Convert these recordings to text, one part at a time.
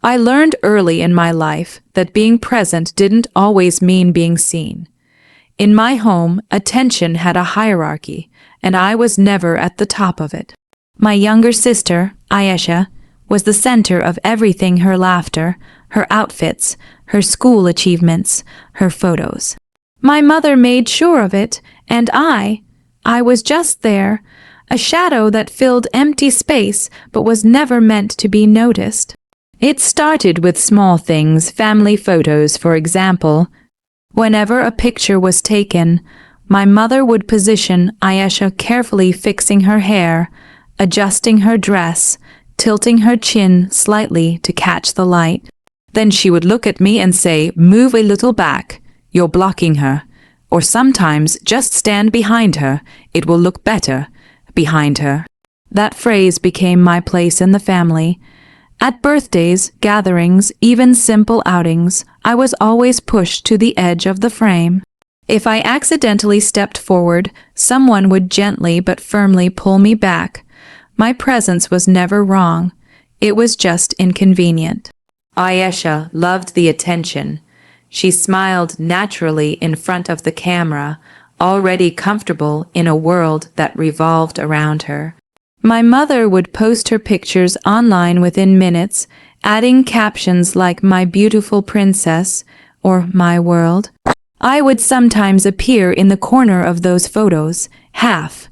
I learned early in my life that being present didn't always mean being seen. In my home, attention had a hierarchy, and I was never at the top of it. My younger sister, Ayesha, was the center of everything: her laughter, her outfits, her school achievements, her photos. My mother made sure of it, and I was just there, a shadow that filled empty space but was never meant to be noticed. It started with small things, family photos, for example. Whenever a picture was taken, my mother would position Ayesha carefully, fixing her hair, adjusting her dress, tilting her chin slightly to catch the light. Then she would look at me and say, "Move a little back, you're blocking her." Or sometimes, "Just stand behind her, it will look better behind her." That phrase became my place in the family. At birthdays, gatherings, even simple outings, I was always pushed to the edge of the frame. If I accidentally stepped forward, someone would gently but firmly pull me back. My presence was never wrong. It was just inconvenient. Ayesha loved the attention. She smiled naturally in front of the camera, already comfortable in a world that revolved around her. My mother would post her pictures online within minutes, adding captions like "My beautiful princess" or "My world." I would sometimes appear in the corner of those photos, half,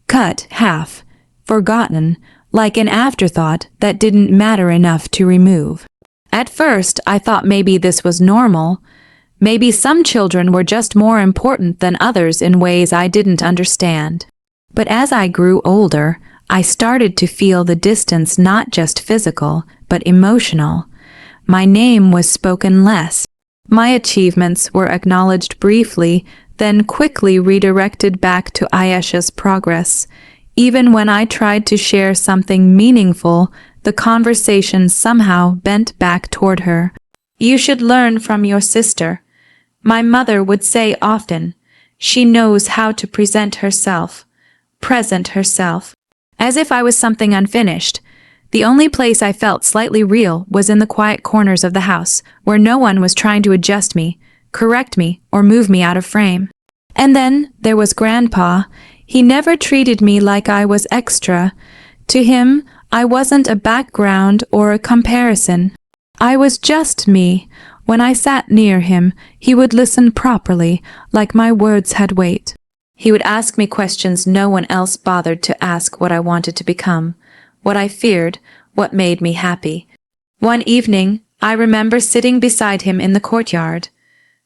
cut, half, forgotten, like an afterthought that didn't matter enough to remove. At first, I thought maybe this was normal. Maybe some children were just more important than others in ways I didn't understand. But as I grew older, I started to feel the distance, not just physical, but emotional. My name was spoken less. My achievements were acknowledged briefly, then quickly redirected back to Ayesha's progress. Even when I tried to share something meaningful, the conversation somehow bent back toward her. "You should learn from your sister," my mother would say often. "She knows how to present herself, present herself." As if I was something unfinished. The only place I felt slightly real was in the quiet corners of the house, where no one was trying to adjust me, correct me, or move me out of frame. And then there was Grandpa. He never treated me like I was extra. To him, I wasn't a background or a comparison. I was just me. When I sat near him, he would listen properly, like my words had weight. He would ask me questions no one else bothered to ask: what I wanted to become, what I feared, what made me happy. One evening, I remember sitting beside him in the courtyard.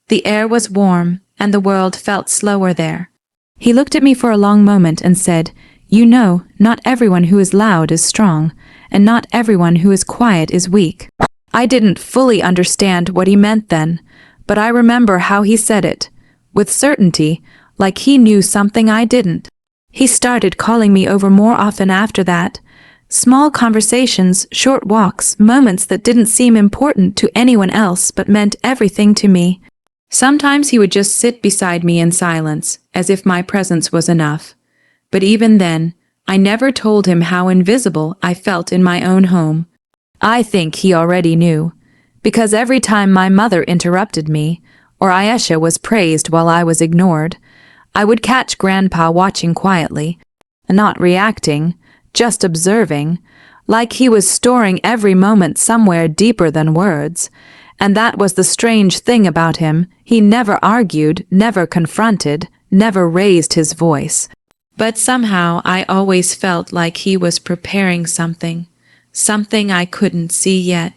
The air was warm, and the world felt slower there. He looked at me for a long moment and said, "You know, not everyone who is loud is strong, and not everyone who is quiet is weak." I didn't fully understand what he meant then, but I remember how he said it, with certainty, like he knew something I didn't. He started calling me over more often after that. Small conversations, short walks, moments that didn't seem important to anyone else but meant everything to me. Sometimes he would just sit beside me in silence, as if my presence was enough. But even then, I never told him how invisible I felt in my own home. I think he already knew, because every time my mother interrupted me, or Ayesha was praised while I was ignored, I would catch Grandpa watching quietly, not reacting, just observing, like he was storing every moment somewhere deeper than words. And that was the strange thing about him. He never argued, never confronted, never raised his voice. But somehow I always felt like he was preparing something I couldn't see yet.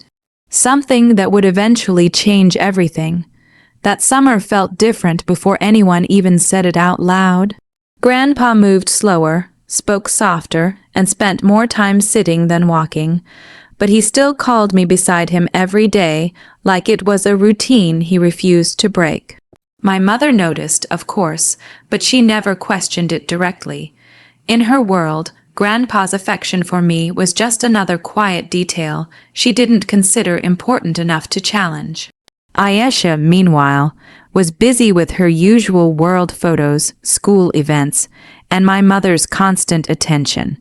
Something that would eventually change everything. That summer felt different before anyone even said it out loud. Grandpa moved slower, spoke softer, and spent more time sitting than walking, but he still called me beside him every day, like it was a routine he refused to break. My mother noticed, of course, but she never questioned it directly. In her world, Grandpa's affection for me was just another quiet detail she didn't consider important enough to challenge. Ayesha, meanwhile, was busy with her usual world photos, school events, and my mother's constant attention.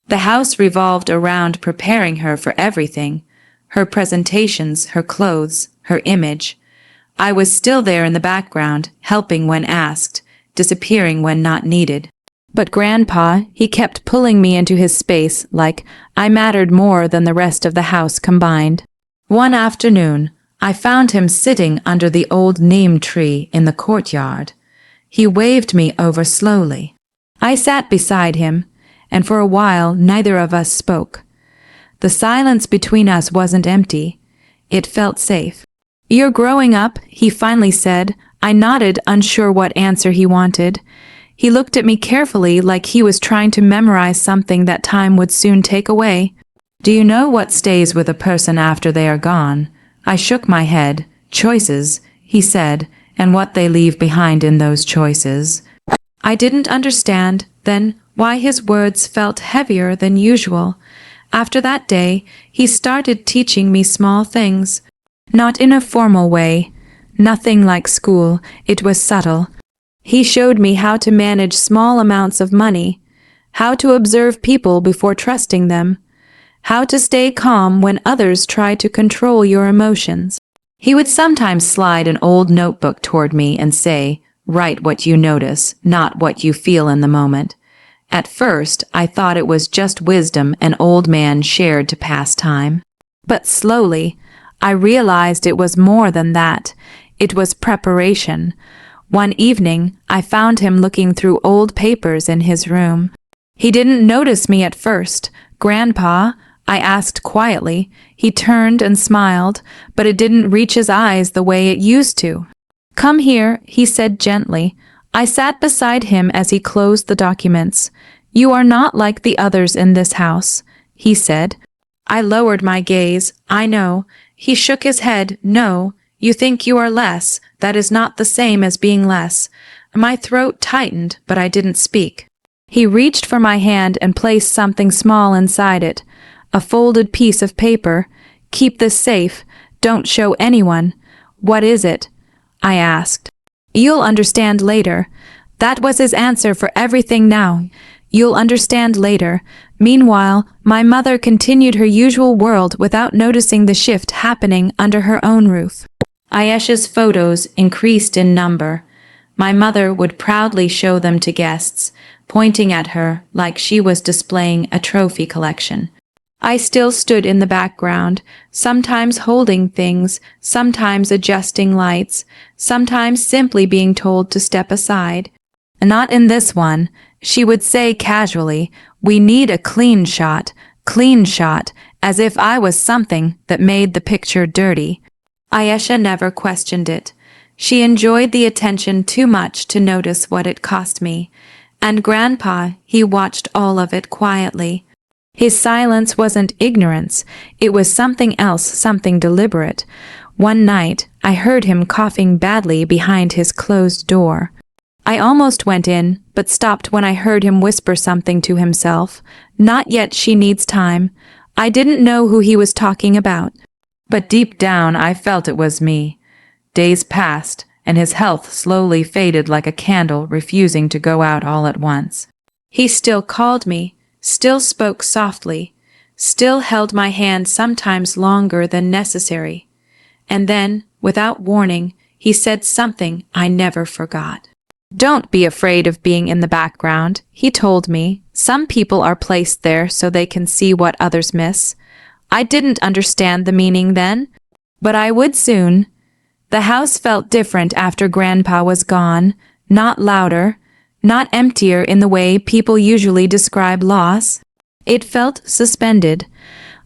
The house revolved around preparing her for everything: her presentations, her clothes, her image. I was still there in the background, helping when asked, disappearing when not needed. But Grandpa, he kept pulling me into his space like I mattered more than the rest of the house combined. One afternoon, I found him sitting under the old neem tree in the courtyard. He waved me over slowly. I sat beside him, and for a while neither of us spoke. The silence between us wasn't empty. It felt safe. "You're growing up," he finally said. I nodded, unsure what answer he wanted. He looked at me carefully like he was trying to memorize something that time would soon take away. "Do you know what stays with a person after they are gone?" I shook my head. "Choices," he said, "and what they leave behind in those choices." I didn't understand then why his words felt heavier than usual. After that day, he started teaching me small things. Not in a formal way. Nothing like school. It was subtle. He showed me how to manage small amounts of money, how to observe people before trusting them, how to stay calm when others try to control your emotions. He would sometimes slide an old notebook toward me and say, "Write what you notice, not what you feel in the moment." At first, I thought it was just wisdom an old man shared to pass time. But slowly, I realized it was more than that. It was preparation. One evening, I found him looking through old papers in his room. He didn't notice me at first. "Grandpa?" I asked quietly. He turned and smiled, but it didn't reach his eyes the way it used to. "Come here," he said gently. I sat beside him as he closed the documents. "You are not like the others in this house," he said. I lowered my gaze. "I know." He shook his head. "No. You think you are less. That is not the same as being less." My throat tightened, but I didn't speak. He reached for my hand and placed something small inside it. A folded piece of paper. "Keep this safe. Don't show anyone." "What is it?" I asked. "You'll understand later." That was his answer for everything now. "You'll understand later." Meanwhile, my mother continued her usual world without noticing the shift happening under her own roof. Ayesha's photos increased in number. My mother would proudly show them to guests, pointing at her like she was displaying a trophy collection. I still stood in the background, sometimes holding things, sometimes adjusting lights, sometimes simply being told to step aside. "Not in this one," she would say casually. "We need a clean shot," as if I was something that made the picture dirty. Ayesha never questioned it. She enjoyed the attention too much to notice what it cost me. And Grandpa, he watched all of it quietly. His silence wasn't ignorance. It was something else, something deliberate. One night, I heard him coughing badly behind his closed door. I almost went in, but stopped when I heard him whisper something to himself. "Not yet, she needs time." I didn't know who he was talking about. But deep down I felt it was me. Days passed, and his health slowly faded like a candle refusing to go out all at once. He still called me, still spoke softly, still held my hand sometimes longer than necessary. And then, without warning, he said something I never forgot. "Don't be afraid of being in the background," he told me. "Some people are placed there so they can see what others miss." I didn't understand the meaning then, but I would soon. The house felt different after Grandpa was gone, not louder, not emptier in the way people usually describe loss. It felt suspended,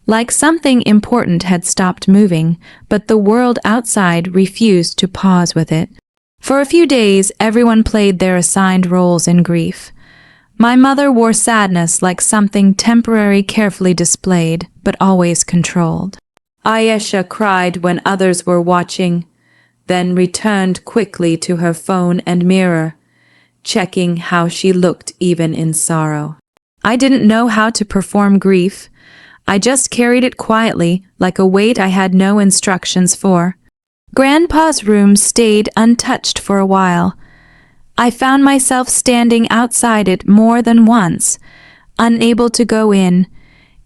like something important had stopped moving, but the world outside refused to pause with it. For a few days, everyone played their assigned roles in grief. My mother wore sadness like something temporary, carefully displayed, but always controlled. Ayesha cried when others were watching, then returned quickly to her phone and mirror, checking how she looked even in sorrow. I didn't know how to perform grief. I just carried it quietly, like a weight I had no instructions for. Grandpa's room stayed untouched for a while. I found myself standing outside it more than once, unable to go in.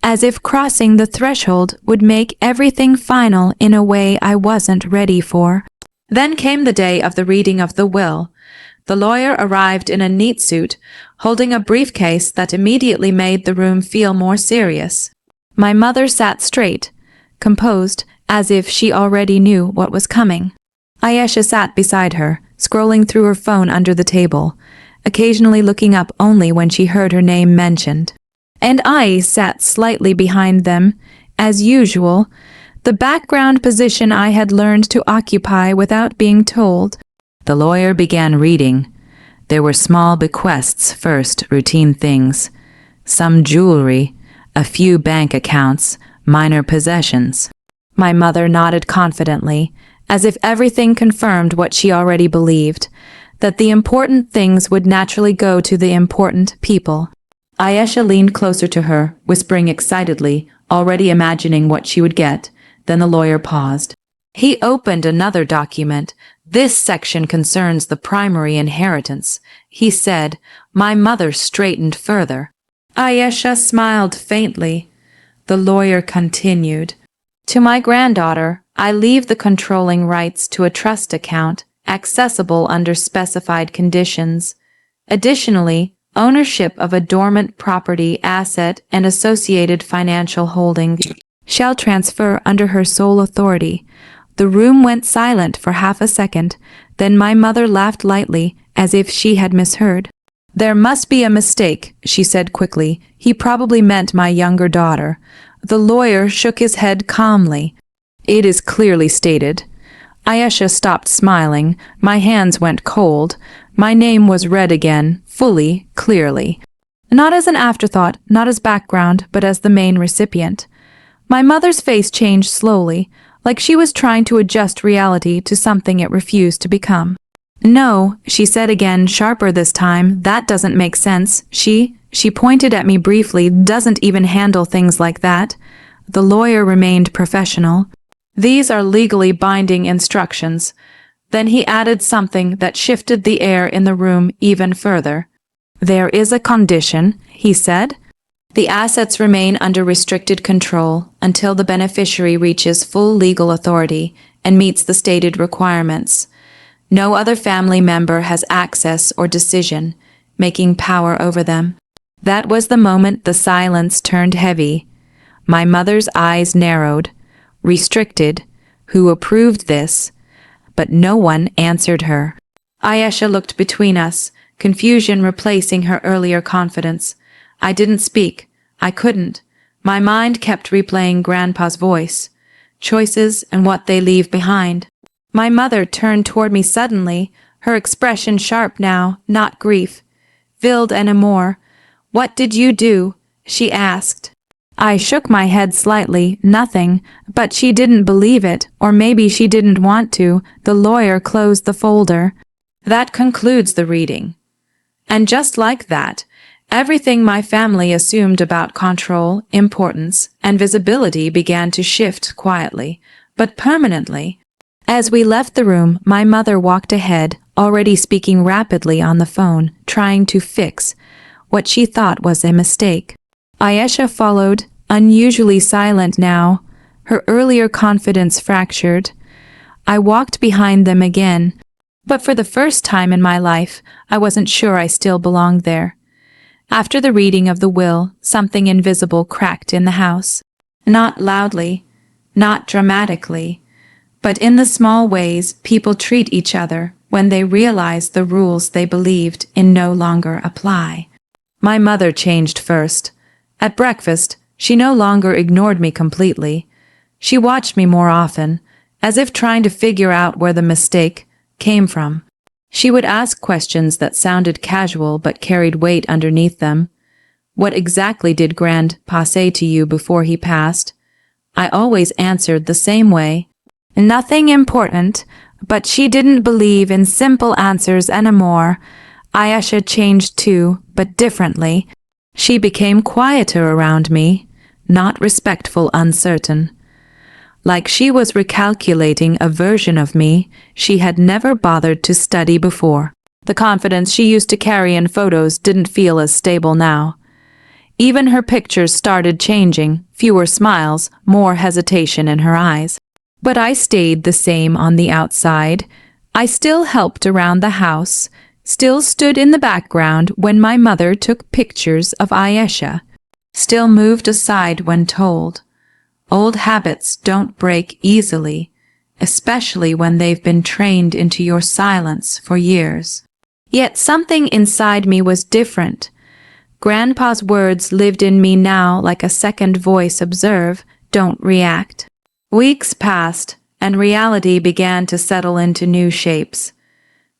as if crossing the threshold would make everything final in a way I wasn't ready for. Then came the day of the reading of the will. The lawyer arrived in a neat suit, holding a briefcase that immediately made the room feel more serious. My mother sat straight, composed, as if she already knew what was coming. Ayesha sat beside her, scrolling through her phone under the table, occasionally looking up only when she heard her name mentioned. And I sat slightly behind them, as usual, the background position I had learned to occupy without being told. The lawyer began reading. There were small bequests first, routine things. Some jewelry, a few bank accounts, minor possessions. My mother nodded confidently, as if everything confirmed what she already believed, that the important things would naturally go to the important people. Ayesha leaned closer to her, whispering excitedly, already imagining what she would get. Then the lawyer paused. He opened another document. This section concerns the primary inheritance, he said. My mother straightened further. Ayesha smiled faintly. The lawyer continued. To my granddaughter, I leave the controlling rights to a trust account, accessible under specified conditions. Additionally, ownership of a dormant property asset and associated financial holdings shall transfer under her sole authority. The room went silent for half a second, then my mother laughed lightly, as if she had misheard. There must be a mistake, she said quickly. He probably meant my younger daughter. The lawyer shook his head calmly. It is clearly stated. Ayesha stopped smiling. My hands went cold. My name was read again, fully, clearly. Not as an afterthought, not as background, but as the main recipient. My mother's face changed slowly, like she was trying to adjust reality to something it refused to become. No, she said again, sharper this time, that doesn't make sense. She pointed at me briefly, doesn't even handle things like that. The lawyer remained professional. These are legally binding instructions. Then he added something that shifted the air in the room even further. There is a condition, he said. The assets remain under restricted control until the beneficiary reaches full legal authority and meets the stated requirements. No other family member has access or decision-making power over them. That was the moment the silence turned heavy. My mother's eyes narrowed. Restricted. Who approved this? But no one answered her. Ayesha looked between us, confusion replacing her earlier confidence. I didn't speak. I couldn't. My mind kept replaying Grandpa's voice, choices and what they leave behind. My mother turned toward me suddenly, her expression sharp now, not grief. Veiled and amour. What did you do? She asked. I shook my head slightly, nothing, but she didn't believe it, or maybe she didn't want to. The lawyer closed the folder. That concludes the reading. And just like that, everything my family assumed about control, importance, and visibility began to shift quietly, but permanently. As we left the room, my mother walked ahead, already speaking rapidly on the phone, trying to fix what she thought was a mistake. Ayesha followed, unusually silent now, her earlier confidence fractured. I walked behind them again, but for the first time in my life, I wasn't sure I still belonged there. After the reading of the will, something invisible cracked in the house. Not loudly, not dramatically, but in the small ways people treat each other when they realize the rules they believed in no longer apply. My mother changed first. At breakfast, she no longer ignored me completely. She watched me more often, as if trying to figure out where the mistake came from. She would ask questions that sounded casual but carried weight underneath them. What exactly did Grandpa say to you before he passed? I always answered the same way. Nothing important, but she didn't believe in simple answers anymore. Ayesha changed too, but differently. She became quieter around me, not respectful, uncertain. Like she was recalculating a version of me she had never bothered to study before. The confidence she used to carry in photos didn't feel as stable now. Even her pictures started changing, fewer smiles, more hesitation in her eyes. But I stayed the same on the outside. I still helped around the house, still stood in the background when my mother took pictures of Ayesha, still moved aside when told. Old habits don't break easily, especially when they've been trained into your silence for years. Yet something inside me was different. Grandpa's words lived in me now like a second voice. Observe, don't react. Weeks passed, and reality began to settle into new shapes.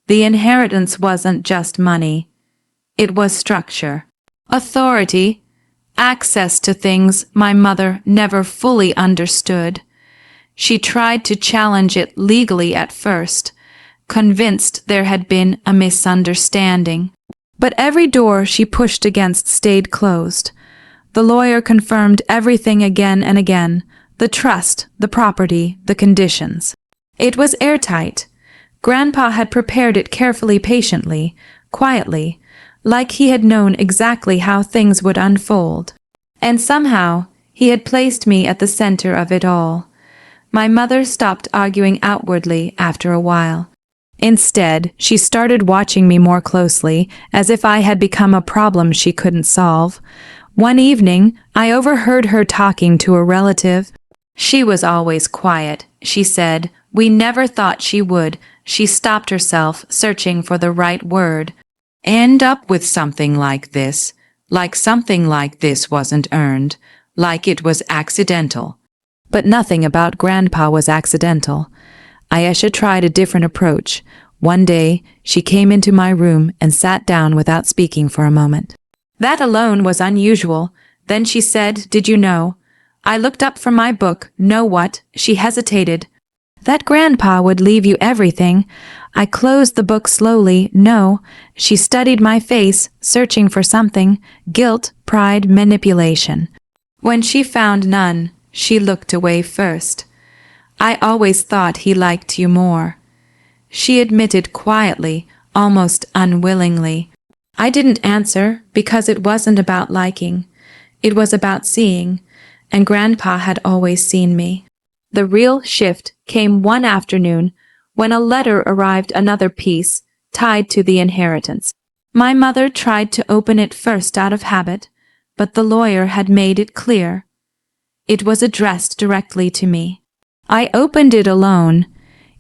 The inheritance wasn't just money. It was structure, authority, access to things my mother never fully understood. She tried to challenge it legally at first, convinced there had been a misunderstanding. But every door she pushed against stayed closed. The lawyer confirmed everything again and again, the trust, the property, the conditions. It was airtight. Grandpa had prepared it carefully, patiently, quietly, like he had known exactly how things would unfold. And somehow, he had placed me at the center of it all. My mother stopped arguing outwardly after a while. Instead, she started watching me more closely, as if I had become a problem she couldn't solve. One evening, I overheard her talking to a relative. She was always quiet, she said. We never thought she would. She stopped herself, searching for the right word. End up with something like this. Like something like this wasn't earned. Like it was accidental. But nothing about Grandpa was accidental. Ayesha tried a different approach. One day, she came into my room and sat down without speaking for a moment. That alone was unusual. Then she said, "Did you know?" I looked up from my book. "Know what?" She hesitated. "That Grandpa would leave you everything." I closed the book slowly. "No." She studied my face, searching for something. Guilt, pride, manipulation. When she found none, she looked away first. "I always thought he liked you more," she admitted quietly, almost unwillingly. I didn't answer because it wasn't about liking. It was about seeing, and Grandpa had always seen me. The real shift came one afternoon when a letter arrived, another piece, tied to the inheritance. My mother tried to open it first out of habit, but the lawyer had made it clear. It was addressed directly to me. I opened it alone.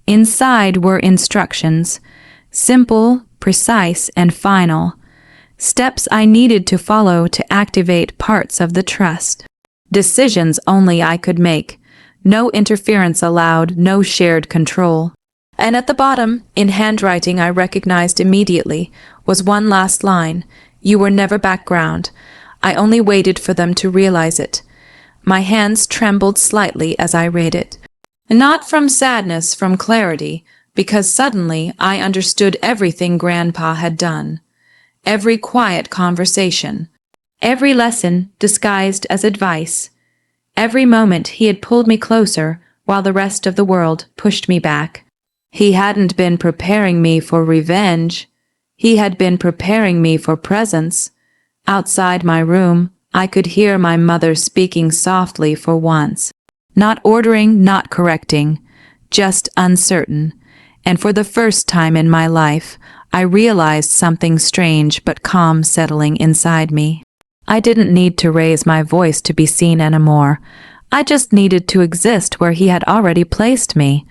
Inside were instructions, simple, precise, and final. Steps I needed to follow to activate parts of the trust. Decisions only I could make. No interference allowed, no shared control. And at the bottom, in handwriting I recognized immediately, was one last line. "You were never background." I only waited for them to realize it. My hands trembled slightly as I read it. Not from sadness, from clarity, because suddenly I understood everything Grandpa had done. Every quiet conversation. Every lesson disguised as advice. Every moment he had pulled me closer while the rest of the world pushed me back. He hadn't been preparing me for revenge. He had been preparing me for presence. Outside my room, I could hear my mother speaking softly for once. Not ordering, not correcting, just uncertain. And for the first time in my life, I realized something strange but calm settling inside me. I didn't need to raise my voice to be seen anymore. I just needed to exist where he had already placed me.